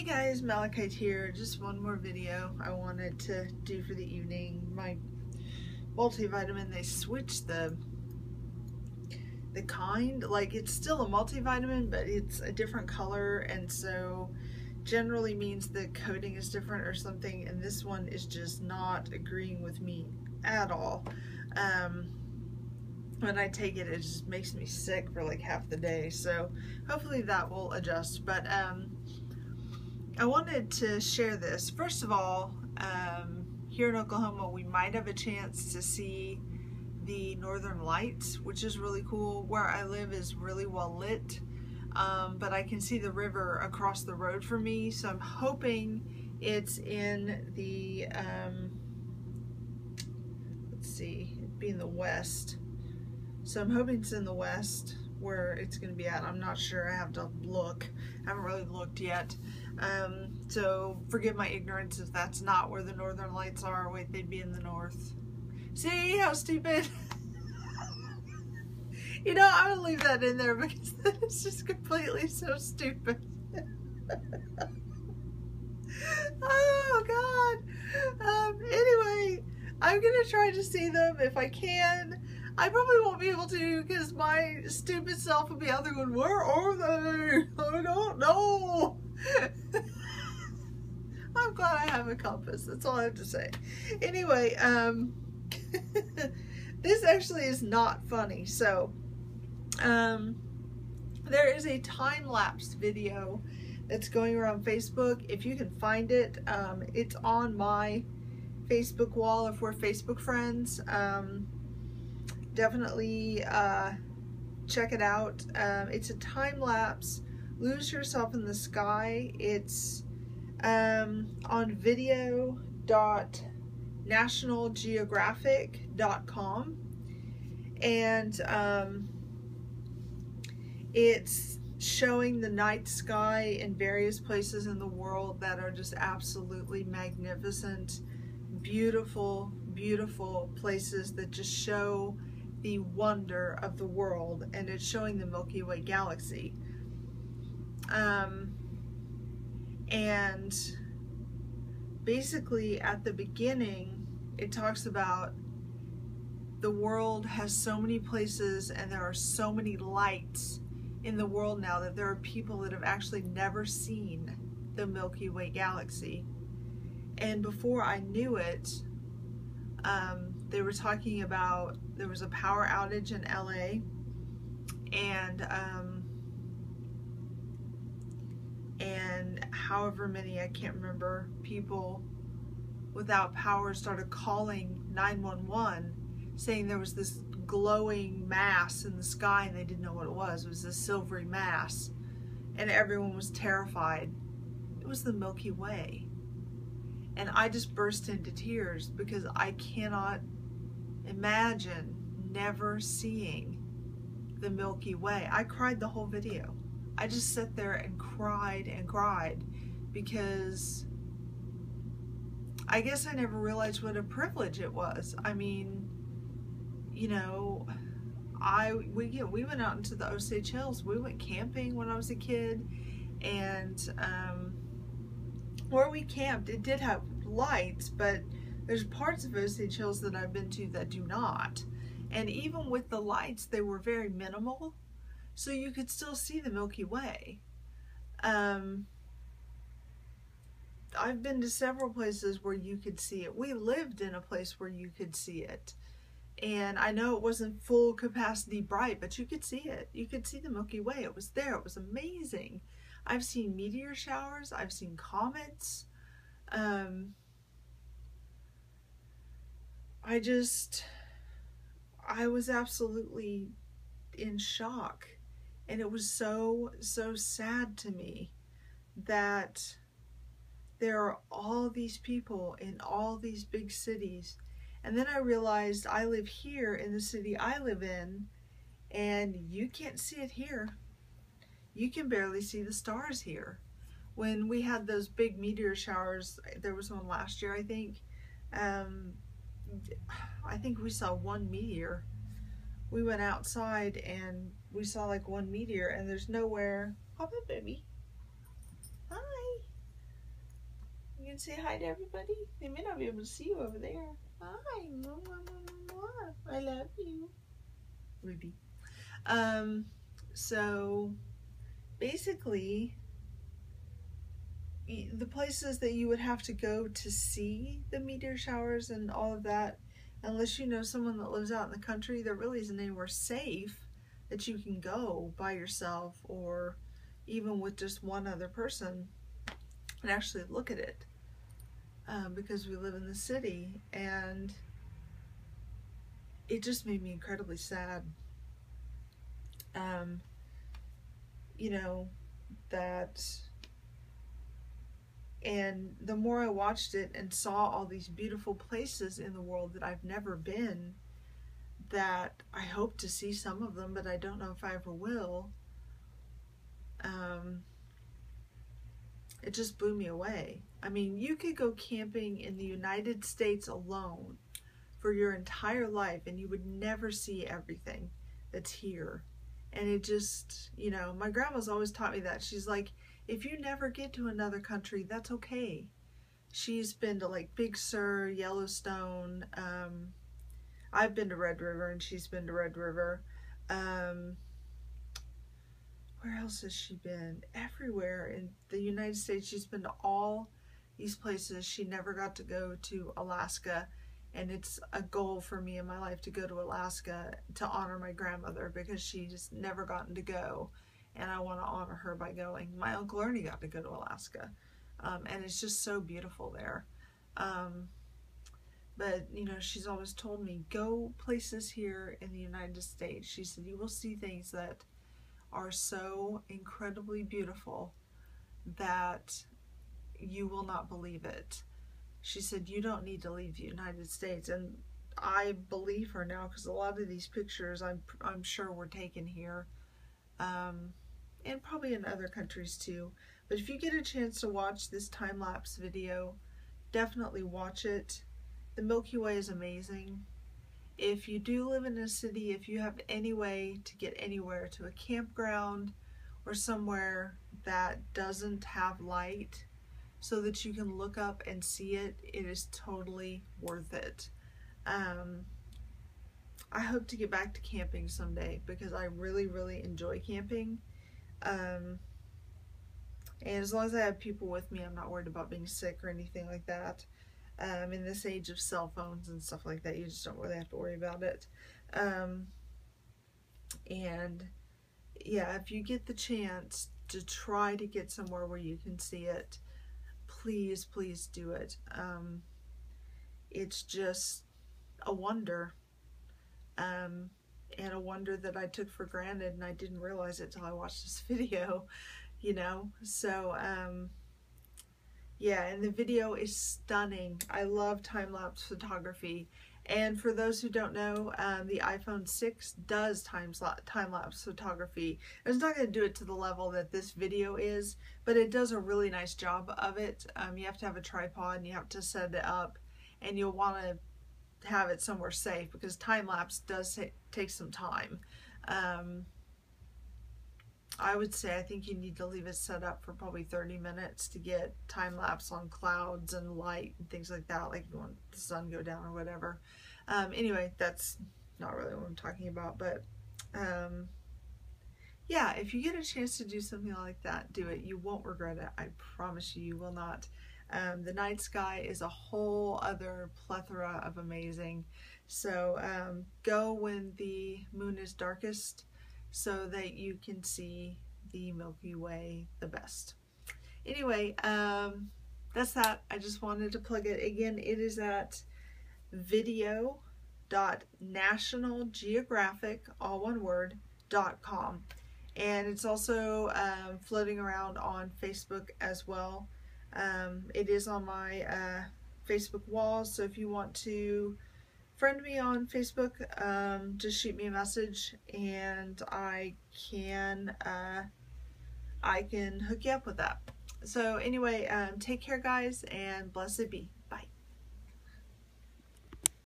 Hey guys, Malachite here. Just one more video I wanted to do for the evening. My multivitamin, they switched the kind, like it's still a multivitamin, but it's a different color, and so generally means the coating is different or something, and this one is just not agreeing with me at all. When I take it, it just makes me sick for like half the day, so hopefully that will adjust. But I wanted to share this. First of all, here in Oklahoma, we might have a chance to see the Northern Lights, which is really cool. Where I live is really well lit, but I can see the river across the road from me, so I'm hoping it's in the, let's see, it'd be in the west. So I'm hoping it's in the west where it's going to be at. I'm not sure. I have to look. I haven't really looked yet. So forgive my ignorance if that's not where the Northern Lights are. Wait, they'd be in the north. See how stupid? You know, I'm going to leave that in there because that is just completely so stupid. Oh God. Anyway, I'm going to try to see them if I can. I probably won't be able to because my stupid self will be out there going, where are they? I don't know. I'm glad I have a compass. That's all I have to say. Anyway, this actually is not funny. So, there is a time-lapse video that's going around Facebook. If you can find it, it's on my Facebook wall if we're Facebook friends. Definitely check it out. It's a time-lapse. Lose yourself in the sky. It's on video.nationalgeographic.com, and it's showing the night sky in various places in the world that are just absolutely magnificent, beautiful, beautiful places that just show the wonder of the world, and it's showing the Milky Way galaxy. And basically at the beginning it talks about the world has so many places and there are so many lights in the world now that there are people that have actually never seen the Milky Way galaxy. And before I knew it, they were talking about there was a power outage in LA, and however many, I can't remember, people without power started calling 911 saying there was this glowing mass in the sky and they didn't know what it was. It was this silvery mass and everyone was terrified. It was the Milky Way. And I just burst into tears because I cannot imagine never seeing the Milky Way. I cried the whole video. I just sat there and cried because I guess I never realized what a privilege it was. I mean, you know, we went out into the Osage Hills. We went camping when I was a kid, and where we camped, it did have lights, but there's parts of Osage Hills that I've been to that do not. And even with the lights, they were very minimal, so you could still see the Milky Way. I've been to several places where you could see it. We lived in a place where you could see it. And I know it wasn't full capacity bright, but you could see it. You could see the Milky Way. It was there. It was amazing. I've seen meteor showers. I've seen comets. I was absolutely in shock. And it was so sad to me that there are all these people in all these big cities. And then I realized I live here in the city I live in, and you can't see it here. You can barely see the stars here. When we had those big meteor showers, there was one last year, I think. I think we saw one meteor. We went outside and we saw like one meteor, and there's nowhere. Hop up, baby. Hi. and say hi to everybody? They may not be able to see you over there. Hi. I love you. Ruby. So basically, the places that you would have to go to see the meteor showers and all of that, unless you know someone that lives out in the country, there really isn't anywhere safe that you can go by yourself or even with just one other person and actually look at it, because we live in the city, and it just made me incredibly sad. You know, that, and the more I watched it and saw all these beautiful places in the world that I've never been, that I hope to see some of them, but I don't know if I ever will, it just blew me away. I mean, you could go camping in the United States alone for your entire life and you would never see everything that's here. And it just, you know, my grandma's always taught me that. She's like, if you never get to another country, that's okay. She's been to like Big Sur, Yellowstone. I've been to Red River and she's been to Red River. Where else has she been? Everywhere in the United States. She's been to all these places. She never got to go to Alaska. And it's a goal for me in my life to go to Alaska to honor my grandmother, because she just never gotten to go. And I want to honor her by going. My Uncle Ernie got to go to Alaska. And it's just so beautiful there. But, you know, she's always told me, go places here in the United States. She said, you will see things that are so incredibly beautiful that you will not believe it. She said, you don't need to leave the United States. And I believe her now, because a lot of these pictures I'm sure were taken here, and probably in other countries too. But if you get a chance to watch this time-lapse video, definitely watch it. The Milky Way is amazing. If you do live in a city, if you have any way to get anywhere, to a campground or somewhere that doesn't have light so that you can look up and see it, it is totally worth it. I hope to get back to camping someday, because I really, really enjoy camping. And as long as I have people with me, I'm not worried about being sick or anything like that. In this age of cell phones and stuff like that, you just don't really have to worry about it. And yeah, if you get the chance to try to get somewhere where you can see it, please, please do it. It's just a wonder, and a wonder that I took for granted, and I didn't realize it till I watched this video, you know. So yeah, and the video is stunning. I love time-lapse photography. And for those who don't know, the iPhone 6 does time-lapse photography. It's not going to do it to the level that this video is, but it does a really nice job of it. You have to have a tripod and you have to set it up, and you'll want to have it somewhere safe, because time-lapse does take some time. I would say I think you need to leave it set up for probably 30 minutes to get time-lapse on clouds and light and things like that, like you want the sun go down or whatever. Anyway, that's not really what I'm talking about, but yeah, if you get a chance to do something like that, do it. You won't regret it. I promise you, you will not. The night sky is a whole other plethora of amazing. So go when the moon is darkest, so that you can see the Milky Way the best. Anyway, that's that. I just wanted to plug it. Again, it is at video.nationalgeographic, all one word, .com. And it's also floating around on Facebook as well. It is on my Facebook wall, so if you want to friend me on Facebook, just shoot me a message and I can hook you up with that. So anyway, take care guys, and blessed be.